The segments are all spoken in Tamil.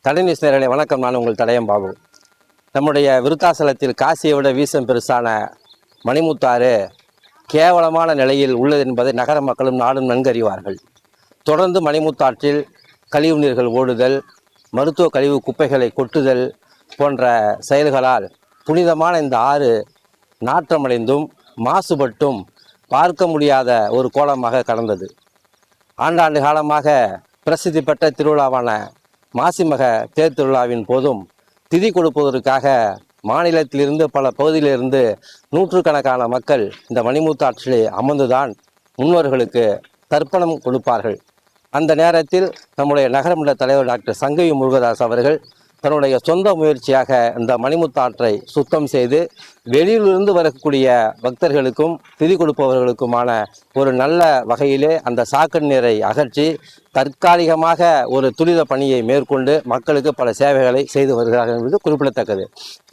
தடை நியூஸ் நேயர்களே வணக்கம். நான் உங்கள் தடயம் பாபு. நம்முடைய விருத்தாசலத்தில் காசியை விட வீசம் பெருசான மணிமுத்தாறு கேவலமான நிலையில் உள்ளது என்பதை நகர மக்களும் நாடும் நன்கறிவார்கள். தொடர்ந்து மணிமுத்தாற்றில் கழிவு நீர்கள் ஓடுதல், மருத்துவ கழிவு குப்பைகளை கொட்டுதல் போன்ற செயல்களால் புனிதமான இந்த ஆறு நாற்றமடைந்தும் மாசுபட்டும் பார்க்க முடியாத ஒரு கோலமாக கடந்தது. ஆண்டாண்டு காலமாக பிரசித்தி பெற்ற திருவிழாவான மாசிமக தேர் திருவிழாவின் போதும் திதி கொடுப்பதற்காக மாநிலத்திலிருந்து பல பகுதியிலிருந்து நூற்றுக்கணக்கான மக்கள் இந்த மணிமுத்தாற்றிலே அமர்ந்துதான் முன்னோர்களுக்கு தர்ப்பணம் கொடுப்பார்கள். அந்த நேரத்தில் நம்முடைய நகரமன்ற தலைவர் டாக்டர் சங்கவி முருகதாஸ் அவர்கள் தன்னுடைய சொந்த முயற்சியாக இந்த மணிமுத்தாற்றை சுத்தம் செய்து வெளியிலிருந்து வரக்கூடிய பக்தர்களுக்கும் திதி கொடுப்பவர்களுக்குமான ஒரு நல்ல வகையிலே அந்த சாக்கடை நீரை அகற்றி தற்காலிகமாக ஒரு துரித பணியை மேற்கொண்டு மக்களுக்கு பல சேவைகளை செய்து வருகிறார்கள் என்பது குறிப்பிடத்தக்கது.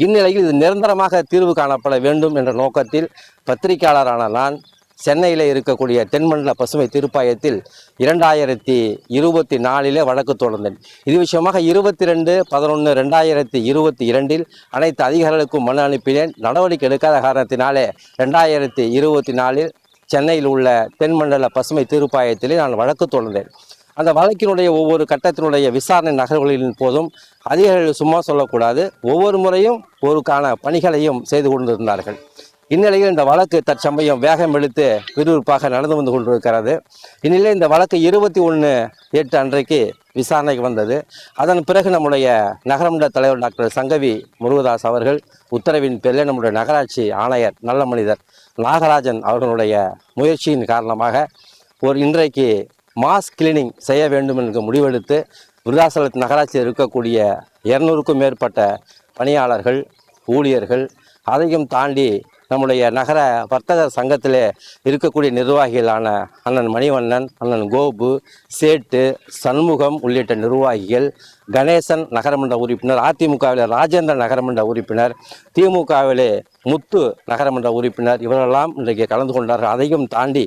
இந்நிலையில் இது நிரந்தரமாக தீர்வு காணப்பட வேண்டும் என்ற நோக்கத்தில் பத்திரிகையாளரான நான் சென்னையில் இருக்கக்கூடிய தென்மண்டல பசுமை தீர்ப்பாயத்தில் 2024 வழக்கு தொடர்ந்தேன். இது விஷயமாக 22/11/2022 அனைத்து அதிகாரிகளுக்கும் மனு அனுப்பினேன். நடவடிக்கை எடுக்காத காரணத்தினாலே 2024 சென்னையில் உள்ள தென்மண்டல பசுமை தீர்ப்பாயத்திலே நான் வழக்கு தொடர்ந்தேன். அந்த வழக்கினுடைய ஒவ்வொரு கட்டத்தினுடைய விசாரணை நகர்வுகளின் போதும் அதிகாரிகள் சும்மா சொல்லக்கூடாது, ஒவ்வொரு முறையும் ஒருக்கான பணிகளையும் செய்து கொண்டிருந்தார்கள். இந்நிலையில் இந்த வழக்கு தற்சமயம் வேகம் எடுத்து விறுவிறுப்பாக நடந்து வந்து கொண்டிருக்கிறது. இந்நிலையில் இந்த வழக்கு 21/8 அன்றைக்கு விசாரணைக்கு வந்தது. அதன் பிறகு நம்முடைய நகரமன்ற தலைவர் டாக்டர் சங்கவி முருகதாஸ் அவர்கள் உத்தரவின் பேரில் நம்முடைய நகராட்சி ஆணையர் நல்ல மனிதர் நாகராஜன் அவர்களுடைய முயற்சியின் காரணமாக இன்றைக்கு மாஸ் கிளீனிங் செய்ய வேண்டும் என்று முடிவெடுத்து விருத்தாசலம் நகராட்சியில் இருக்கக்கூடிய 200க்கும் மேற்பட்ட பணியாளர்கள், ஊழியர்கள், அதையும் தாண்டி நம்முடைய நகர வர்த்தக சங்கத்திலே இருக்கக்கூடிய நிர்வாகிகளான அண்ணன் மணிவண்ணன், அண்ணன் கோபு, சேட்டு, சண்முகம் உள்ளிட்ட நிர்வாகிகள், கணேசன் நகரமன்ற உறுப்பினர், அதிமுகவிலே ராஜேந்திரன் நகரமன்ற உறுப்பினர், திமுகவிலே முத்து நகரமன்ற உறுப்பினர், இவரெல்லாம் இன்றைக்கு கலந்து கொண்டார்கள். அதையும் தாண்டி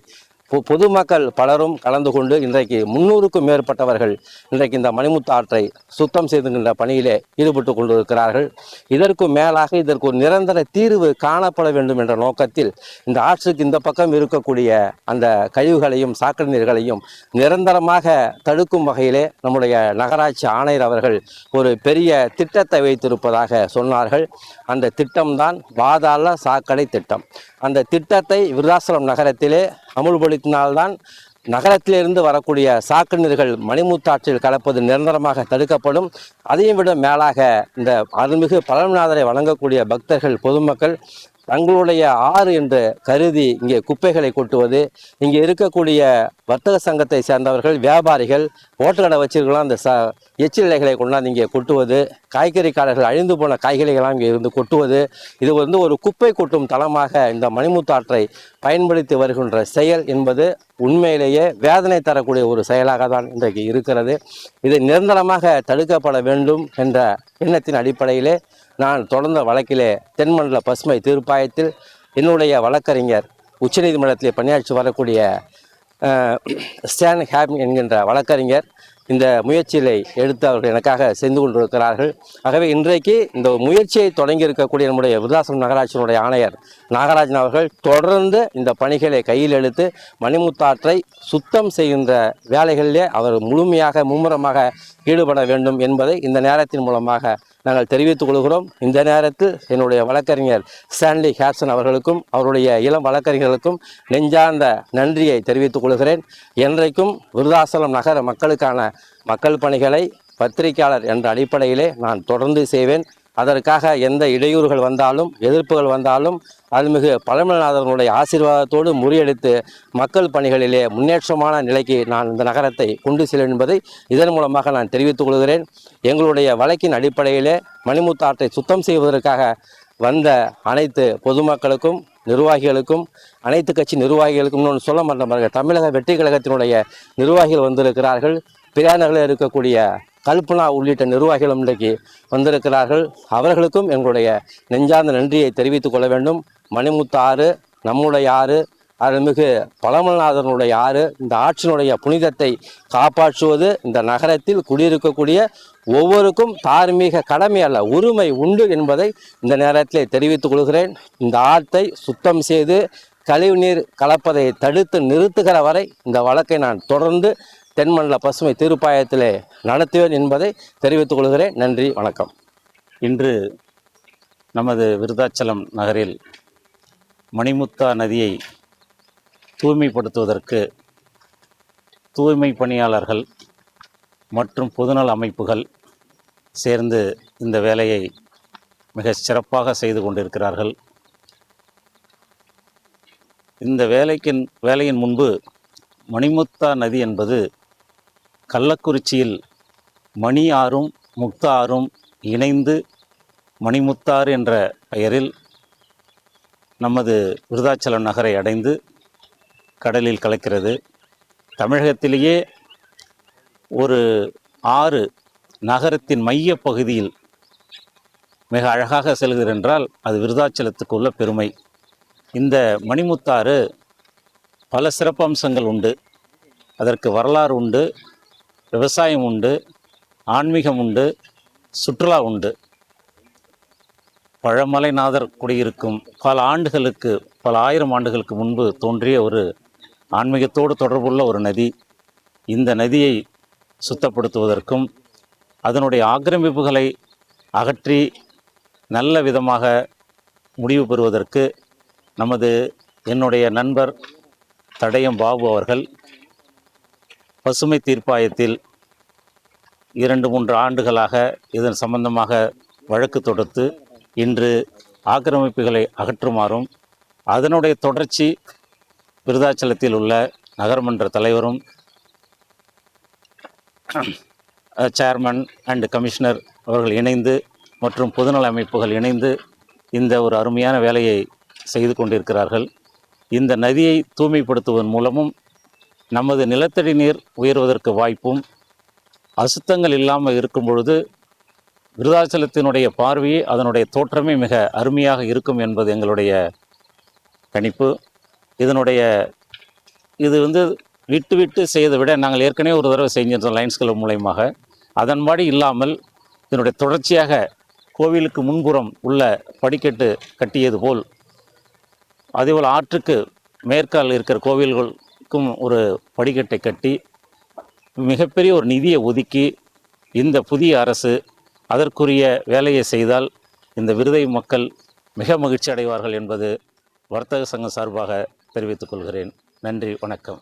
பொதுமக்கள் பலரும் கலந்து கொண்டு இன்றைக்கு 300க்கும் மேற்பட்டவர்கள் இன்றைக்கு இந்த மணிமுத்தாற்றை சுத்தம் செய்துகின்ற பணியிலே ஈடுபட்டு கொண்டிருக்கிறார்கள். இதற்கு மேலாக இதற்கு ஒரு நிரந்தர தீர்வு காணப்பட வேண்டும் என்ற நோக்கத்தில் இந்த ஆற்றுக்கு இந்த பக்கம் இருக்கக்கூடிய அந்த கழிவுகளையும் சாக்கடை நீர்களையும் நிரந்தரமாக தடுக்கும் வகையிலே நம்முடைய நகராட்சி ஆணையர் அவர்கள் ஒரு பெரிய திட்டத்தை வைத்திருப்பதாக சொன்னார்கள். அந்த திட்டம்தான் பாதாள சாக்கடை திட்டம். அந்த திட்டத்தை விருத்தாசலம் நகரத்திலே அமுல்படுத்தினால்தான் நகரத்திலிருந்து வரக்கூடிய சாக்கடை நீர்கள் மணிமுத்தாற்றில் கலப்பது நிரந்தரமாக தடுக்கப்படும். அதையும் விட மேலாக இந்த அருள்மிகு பழனிநாதரை வணங்கக்கூடிய பக்தர்கள், பொதுமக்கள் தங்களுடைய ஆறு என்று கருதி இங்கே குப்பைகளை கொட்டுவது, இங்கே இருக்கக்கூடிய வர்த்தக சங்கத்தை சேர்ந்தவர்கள், வியாபாரிகள், ஓட்டுக்கடை வச்சிருக்கலாம் அந்த எச்சில் இலைகளை கொண்டாந்து இங்கே கொட்டுவது, காய்கறிக்காரர்கள் அழிந்து போன காய்கறிகளாம் இங்கே இருந்து கொட்டுவது, இது ஒரு குப்பை கொட்டும் தளமாக இந்த மணிமுத்தாற்றை பயன்படுத்தி வருகின்ற செயல் என்பது உண்மையிலேயே வேதனை தரக்கூடிய ஒரு செயலாக தான் இன்றைக்கு இருக்கிறது. இது நிரந்தரமாக தடுக்கப்பட வேண்டும் என்ற எண்ணத்தின் அடிப்படையிலே நான் தொடர்ந்த வழக்கிலே தென்மண்டல பசுமை தீர்ப்பாயத்தில் என்னுடைய வழக்கறிஞர் உச்சநீதிமன்றத்திலே பணியாற்றி வரக்கூடிய ஸ்டான் ஹேம் என்கின்ற வழக்கறிஞர் இந்த முயற்சியை எடுத்து அவர்கள் எனக்காக செய்து கொண்டிருக்கிறார்கள். ஆகவே இன்றைக்கு இந்த முயற்சியை தொடங்கி இருக்கக்கூடிய நம்முடைய விருத்தாசலம் நகராட்சியினுடைய ஆணையர் நாகராஜன் அவர்கள் தொடர்ந்து இந்த பணிகளை கையில் எடுத்து மணிமுத்தாற்றை சுத்தம் செய்கின்ற வேலைகளிலே அவர் முழுமையாக மும்முரமாக ஈடுபட வேண்டும் என்பதை இந்த நேரத்தின் மூலமாக நாங்கள் தெரிவித்துக் கொள்கிறோம். இந்த நேரத்தில் என்னுடைய வழக்கறிஞர் ஸ்டான்லி ஹேப்சன் அவர்களுக்கும் அவருடைய இளம் வழக்கறிஞர்களுக்கும் நெஞ்சார்ந்த நன்றியை தெரிவித்துக் கொள்கிறேன். என்றைக்கும் விருத்தாசலம் நகர மக்களுக்கான மக்கள் பணிகளை பத்திரிகையாளர் என்ற அடிப்படையிலே நான் தொடர்ந்து செய்வேன். அதற்காக எந்த இடையூறுகள் வந்தாலும், எதிர்ப்புகள் வந்தாலும் அருள்மிகு பழனிநாதனுடைய ஆசீர்வாதத்தோடு முறியடித்து மக்கள் பணிகளிலே முன்னேற்றமான நிலைக்கு நான் இந்த நகரத்தை கொண்டு செல்வேன் என்பதை இதன் மூலமாக நான் தெரிவித்துக் கொள்கிறேன். எங்களுடைய வழக்கின் அடிப்படையிலே மணிமுத்தாற்றை சுத்தம் செய்வதற்காக வந்த அனைத்து பொதுமக்களுக்கும், நிர்வாகிகளுக்கும், அனைத்து கட்சி நிர்வாகிகளுக்கும், இன்னொன்று சொல்ல மாட்டேன், தமிழக வெற்றி கழகத்தினுடைய நிர்வாகிகள் வந்திருக்கிறார்கள். பிரியாநகரில் இருக்கக்கூடிய கல்பனா உள்ளிட்ட நிர்வாகிகளும் இன்றைக்கு வந்திருக்கிறார்கள். அவர்களுக்கும் எங்களுடைய நெஞ்சார்ந்த நன்றியை தெரிவித்துக் கொள்ள வேண்டும். மணிமுத்தாறு நம்முடைய ஆறு, அருள்மிகு பழமநாதனுடைய ஆறு இந்த ஆற்றினுடைய புனிதத்தை காப்பாற்றுவது இந்த நகரத்தில் குடியிருக்கக்கூடிய ஒவ்வொருக்கும் தார்மீக கடமை அல்ல, உரிமை உண்டு என்பதை இந்த நேரத்தில் தெரிவித்துக் கொள்கிறேன். இந்த ஆற்றை சுத்தம் செய்து கழிவுநீர் கலப்பதை தடுத்து நிறுத்துகிற வரை இந்த வழக்கை நான் தொடர்ந்து தென்மண்டல பசுமை தீர்ப்பாயத்திலே நடத்துவேன் என்பதை தெரிவித்துக் கொள்கிறேன். நன்றி, வணக்கம். இன்று நமது விருதாச்சலம் நகரில் மணிமுத்தா நதியை தூய்மைப்படுத்துவதற்கு தூய்மை பணியாளர்கள் மற்றும் பொதுநல அமைப்புகள் சேர்ந்து இந்த வேலையை மிக சிறப்பாக செய்து கொண்டிருக்கிறார்கள். இந்த வேலையின் முன்பு மணிமுத்தா நதி என்பது கள்ளக்குறிச்சியில் மணி ஆறும் முக்தா ஆறும் இணைந்து மணிமுத்தாறு என்ற பெயரில் நமது விருதாச்சலம் நகரை அடைந்து கடலில் கலக்கிறது. தமிழகத்திலேயே ஒரு ஆறு நகரத்தின் மைய பகுதியில் மிக அழகாக செல்கிறது என்றால் அது விருதாச்சலத்துக்கு உள்ள பெருமை. இந்த மணிமுத்தாறு பல சிறப்பம்சங்கள் உண்டு. அதற்கு வரலாறு உண்டு, விவசாயம் உண்டு, ஆன்மீகம் உண்டு, சுற்றுலா உண்டு. பழமலைநாதர் குடியிருக்கும் பல ஆயிரம் ஆண்டுகளுக்கு முன்பு தோன்றிய ஒரு ஆன்மீகத்தோடு தொடர்புள்ள ஒரு நதி. இந்த நதியை சுத்தப்படுத்துவதற்கும் அதனுடைய ஆக்கிரமிப்புகளை அகற்றி நல்ல விதமாக முடிவு பெறுவதற்கு என்னுடைய நண்பர் தடயம் பாபு அவர்கள் பசுமை தீர்ப்பாயத்தில் 2-3 ஆண்டுகளாக இதன் சம்பந்தமாக வழக்கு தொடுத்து இன்று ஆக்கிரமிப்புகளை அகற்றுமாறும் அதனுடைய தொடர்ச்சி விருதாச்சலத்தில் உள்ள நகர்மன்ற தலைவரும் சேர்மன் அண்ட் கமிஷனர் அவர்கள் இணைந்து மற்றும் பொதுநல அமைப்புகள் இணைந்து இந்த ஒரு அருமையான வேலையை செய்து கொண்டிருக்கிறார்கள். இந்த நதியை தூய்மைப்படுத்துவதன் மூலமும் நமது நிலத்தடி நீர் உயர்வதற்கு வாய்ப்பும், அசுத்தங்கள் இல்லாமல் இருக்கும் பொழுது விருதாச்சலத்தினுடைய பார்வையே அதனுடைய தோற்றமே மிக அருமையாக இருக்கும் என்பது எங்களுடைய கணிப்பு. இது விட்டு செய்வதை விட நாங்கள் ஏற்கனவே ஒரு தடவை செஞ்சிருந்தோம் லயன்ஸ் கிளப் மூலயமாக. அதன்படி இல்லாமல் இதனுடைய தொடர்ச்சியாக கோவிலுக்கு முன்புறம் உள்ள படிக்கட்டு கட்டியது போல், அதேபோல் ஆற்றுக்கு மேற்கால் இருக்கிற கோவில்களுக்கும் ஒரு படிக்கட்டை கட்டி மிகப்பெரிய ஒரு நிதியை ஒதுக்கி இந்த புதிய அரசு அதற்குரிய வேலையை செய்தால் இந்த விருதை மக்கள் மிக மகிழ்ச்சி அடைவார்கள் என்பது வர்த்தக சங்கம் சார்பாக தெரிவித்துக் கொள்கிறேன். நன்றி, வணக்கம்.